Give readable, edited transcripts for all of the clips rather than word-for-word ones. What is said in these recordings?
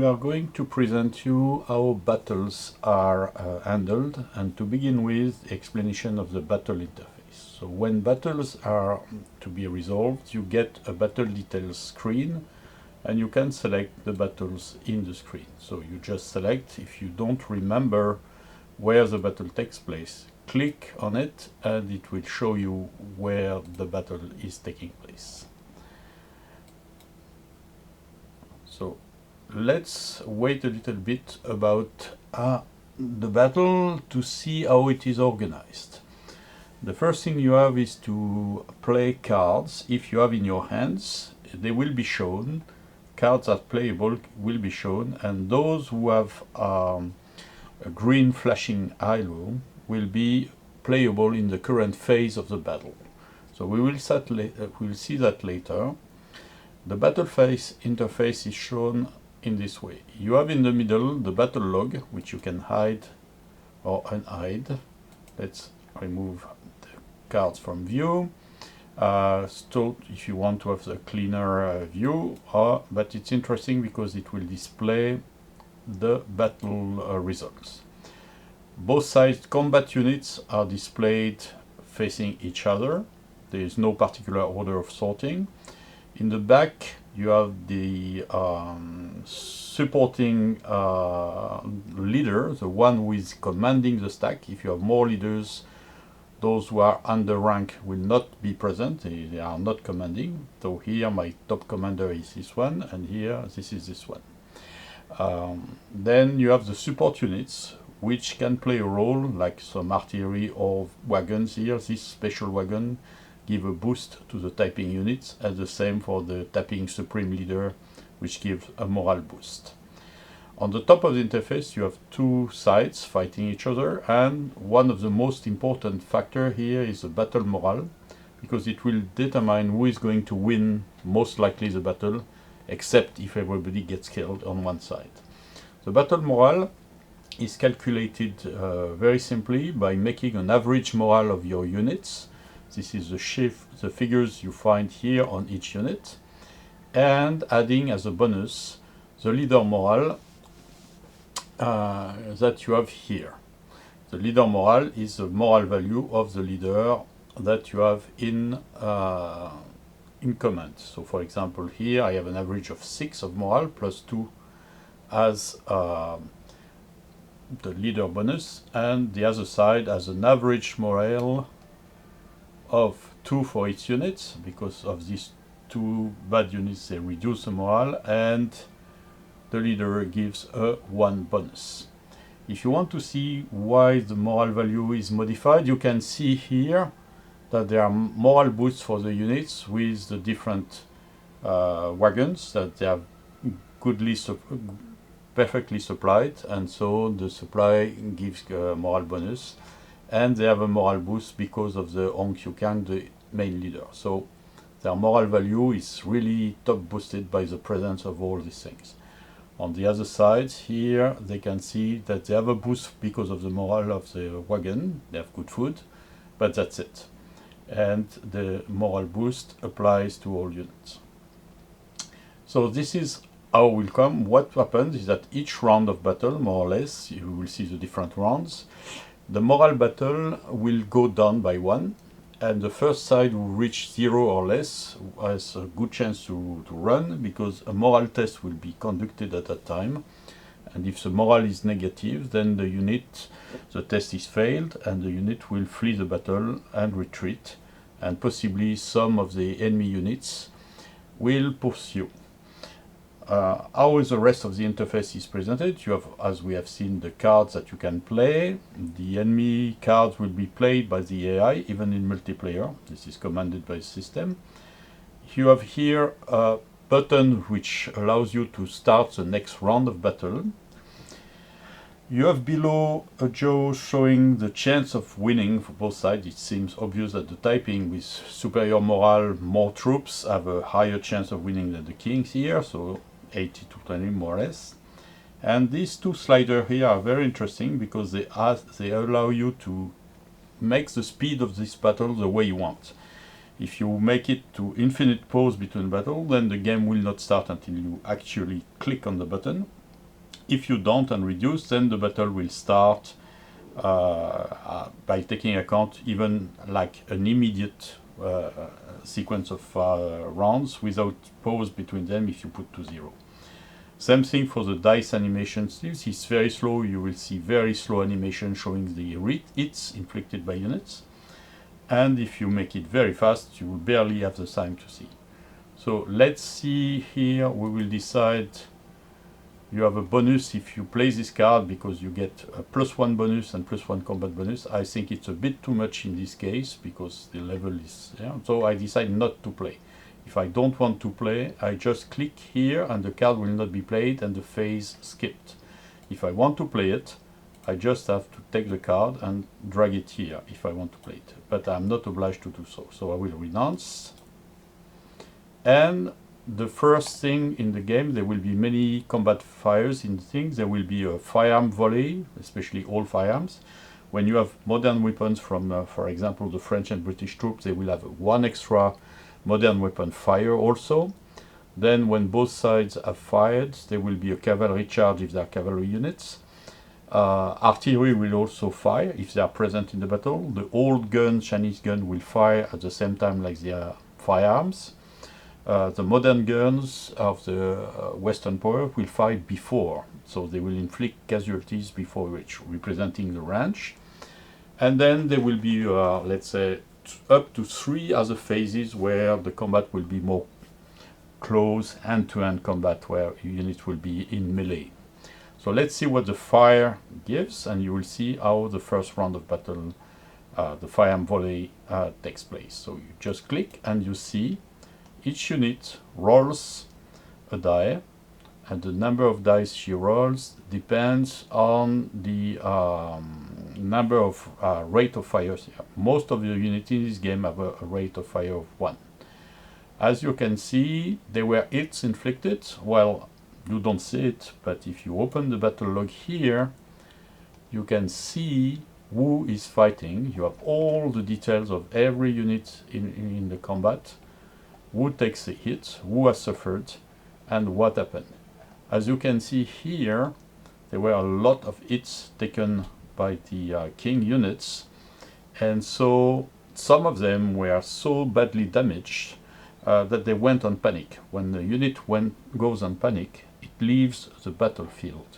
are going to present you how battles are handled, and to begin with, explanation of the battle interface. So when battles are to be resolved, you get a battle details screen, and you can select the battles in the screen. So you just select. If you don't remember where the battle takes place, click on it and it will show you where the battle is taking place. So let's wait a little bit about the battle to see how it is organized. The first thing you have is to play cards. If you have in your hands, they will be shown. Cards that playable will be shown, and those who have a green flashing arrow will be playable in the current phase of the battle. So we will see that later. The battle phase interface is shown in this way. You have in the middle the battle log, which you can hide or unhide. Let's remove the cards from view. So if you want to have the cleaner view, but it's interesting because it will display the battle results. Both sides combat units are displayed facing each other. There is no particular order of sorting. In the back you have the supporting leader, the one who is commanding the stack. If you have more leaders, those who are under rank will not be present, they are not commanding. So here my top commander is this one, and here this is this one. Then you have the support units, which can play a role, like some artillery or wagons here. This special wagon give a boost to the Taiping units, and the same for the Taiping Supreme Leader, which gives a morale boost. On the top of the interface you have two sides fighting each other, and one of the most important factor here is the battle morale, because it will determine who is going to win most likely the battle, except if everybody gets killed on one side. The battle morale is calculated very simply by making an average morale of your units. This is the figures you find here on each unit, and adding as a bonus the leader morale that you have here. The leader morale is the morale value of the leader that you have in command. So for example here I have an average of 6 of morale plus 2 as the leader bonus, and the other side has an average morale of 2 for its units. Because of these two bad units they reduce the morale, and the leader gives a 1 bonus. If you want to see why the morale value is modified, you can see here that there are morale boosts for the units with the different wagons, that they are perfectly supplied, and so the supply gives a morale bonus, and they have a morale boost because of the Hong Qiu-Kang, the main leader. So their morale value is really top boosted by the presence of all these things. On the other side here they can see that they have a boost because of the morale of the wagon. They have good food, but that's it. And the morale boost applies to all units. So this is how it will come. What happens is that each round of battle, more or less, you will see the different rounds, the morale battle will go down by 1, and the first side who reach 0 or less has a good chance to run, because a morale test will be conducted at that time, and if the morale is negative, then the test is failed, and the unit will flee the battle and retreat, and possibly some of the enemy units will pursue. How the rest of the interface is presented? You have, as we have seen, the cards that you can play. The enemy cards will be played by the AI, even in multiplayer. This is commanded by the system. You have here a button which allows you to start the next round of battle. You have below a jaw showing the chance of winning for both sides. It seems obvious that the Taiping with superior morale, more troops, have a higher chance of winning than the Kings here, so 80 to 20 more or less. And these two sliders here are very interesting because they allow you to make the speed of this battle the way you want. If you make it to infinite pause between battle, then the game will not start until you actually click on the button. If you don't and reduce, then the battle will start by taking account even like an immediate sequence of rounds without pause between them if you put to 0. Same thing for the dice animations. This is very slow. You will see very slow animation showing the hits inflicted by units. And if you make it very fast, you will barely have the time to see. So let's see here. We will decide. You have a bonus if you play this card because you get a +1 bonus and +1 combat bonus. I think it's a bit too much in this case because the level is, so I decide not to play. If I don't want to play, I just click here and the card will not be played and the phase skipped. If I want to play it, I just have to take the card and drag it here if I want to play it. But I'm not obliged to do so. So I will renounce. And the first thing in the game, there will be many combat fires in things. There will be a firearm volley, especially all firearms. When you have modern weapons from, for example, the French and British troops, they will have one extra modern weapon fire also. Then when both sides have fired, there will be a cavalry charge if they are cavalry units. Artillery will also fire if they are present in the battle. The old gun, Chinese gun, will fire at the same time like their firearms. The modern guns of the Western power will fire before, so they will inflict casualties before which, representing the range. And then there will be, let's say, up to 3 other phases where the combat will be more close, hand-to-hand combat, where units will be in melee. So let's see what the fire gives, and you will see how the first round of battle, the firearm volley, takes place. So you just click and you see each unit rolls a die, and the number of dice she rolls depends on the number of rate of fire. Most of the units in this game have a rate of fire of 1. As you can see, there were hits inflicted. Well, you don't see it, but if you open the battle log here, you can see who is fighting. You have all the details of every unit in the combat. Who takes the hit, who has suffered, and what happened. As you can see here, there were a lot of hits taken by the king units, and so some of them were so badly damaged that they went on panic. When the unit goes on panic, it leaves the battlefield.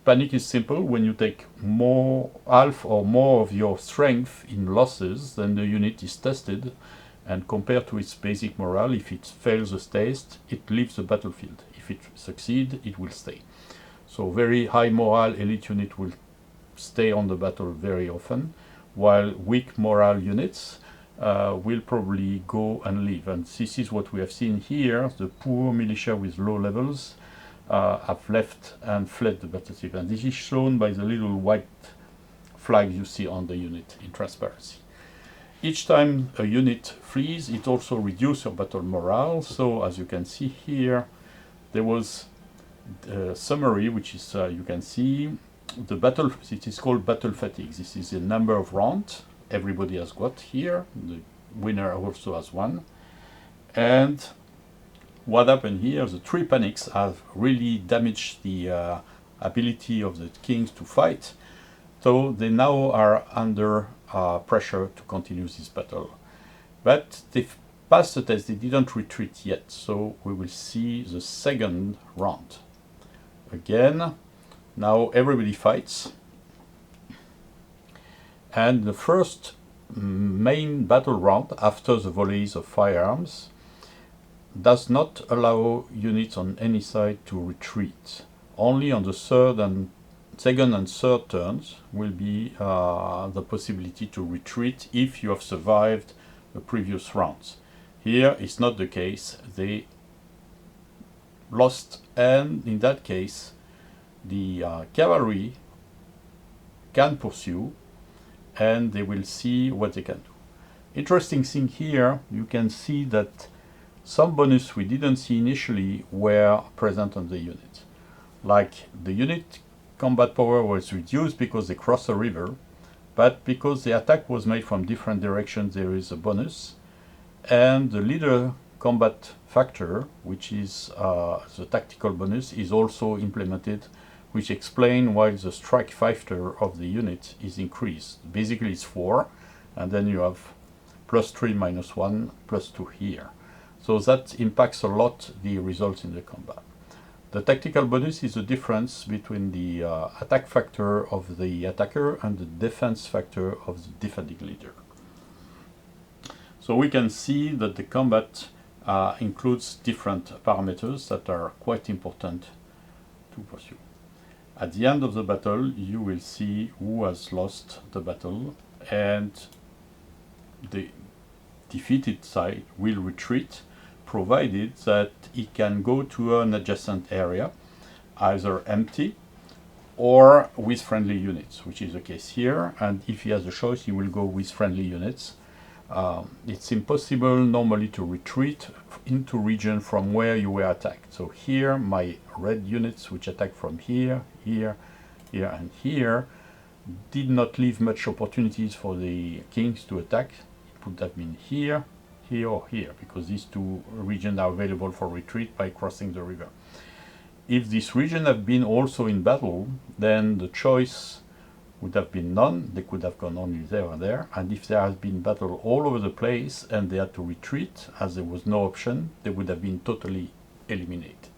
Panic is simple. When you take half or more of your strength in losses, then the unit is tested, and compared to its basic morale, if it fails the test, it leaves the battlefield. If it succeeds, it will stay. So very high morale elite unit will stay on the battle very often, while weak morale units will probably go and leave. And this is what we have seen here. The poor militia with low levels have left and fled the battlefield. And this is shown by the little white flag you see on the unit in transparency. Each time a unit flees, it also reduces your battle morale. So as you can see here, there was a summary, which is, you can see, the battle, it is called battle fatigue. This is the number of rounds everybody has got here. The winner also has 1. And what happened here, the 3 panics have really damaged the ability of the kings to fight. So they now are under pressure to continue this battle. But they've passed the test, they didn't retreat yet, so we will see the second round. Again, now everybody fights. And the first main battle round, after the volleys of firearms, does not allow units on any side to retreat. Only on the second and third turns will be the possibility to retreat if you have survived the previous rounds. Here it's not the case. They lost, and in that case the cavalry can pursue and they will see what they can do. Interesting thing here, you can see that some bonus we didn't see initially were present on the unit. Like the unit combat power was reduced because they crossed a river, but because the attack was made from different directions, there is a bonus. And the leader combat factor, which is the tactical bonus, is also implemented, which explain why the strike factor of the unit is increased. Basically it's 4, and then you have +3, -1, +2 here. So that impacts a lot the results in the combat. The tactical bonus is the difference between the attack factor of the attacker and the defense factor of the defending leader. So we can see that the combat includes different parameters that are quite important to pursue. At the end of the battle, you will see who has lost the battle, and the defeated side will retreat, provided that it can go to an adjacent area, either empty or with friendly units, which is the case here. And if he has a choice, he will go with friendly units. It's impossible normally to retreat into region from where you were attacked. So here, my red units, which attack from here, here, here, and here, did not leave much opportunities for the kings to attack. It would have been here, here, or here, because these two regions are available for retreat by crossing the river. If this region had been also in battle, then the choice would have been none. They could have gone only there and there. And if there has been battle all over the place and they had to retreat, as there was no option, they would have been totally eliminated.